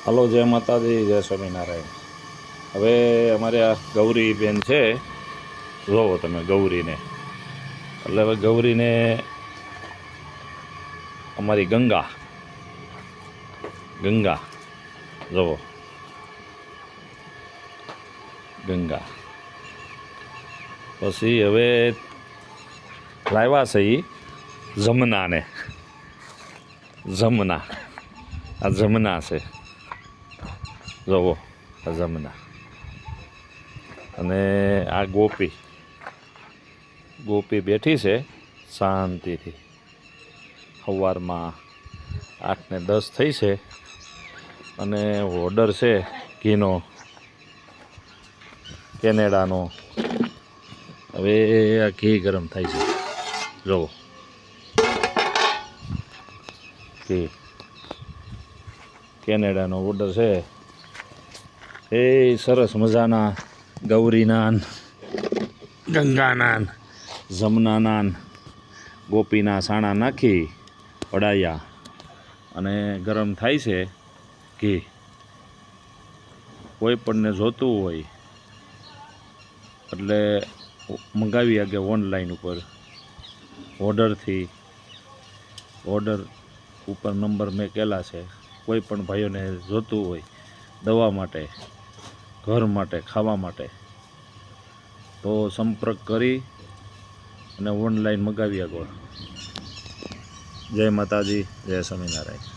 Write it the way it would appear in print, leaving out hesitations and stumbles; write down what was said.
Hello, જય માતાજી, જય સ્વામિનારાયણ। હવે અમારે આ ગૌરી બેન છે, જોવો તમે ગૌરીને। એટલે હવે ગૌરીને અમારી ગંગા જોવો, ગંગા। પછી હવે લાવ્યા છે એ જમનાને, આ જમના છે, જોવો આ જમના। અને આ ગોપી બેઠી છે શાંતિથી। સવારમાં 8 ને 10 થઈ છે અને ઓર્ડર છે ઘીનો, કેનેડાનો। હવે આ ઘી ગરમ થાય છે, જોવો ઘી, કેનેડાનો ઓર્ડર છે। એ સરસ મજાના ગૌરીના, ગંગાના, જમનાના, ગોપીના સાણા નાખી વડાયા અને ગરમ થાય છે ઘી। કોઈ પણને જોતું હોય એટલે મંગાવી શકે ઓનલાઈન ઉપર ઓર્ડર ઉપર નંબર મેં કેલા છે। કોઈ પણ ભાઈઓને જોતું હોય દવા માટે, ઘર માટે, ખાવા માટે, તો સંપર્ક કરી અને ઓનલાઈન મંગાવી શકો। જય માતાજી, જય સ્વામિનારાયણ।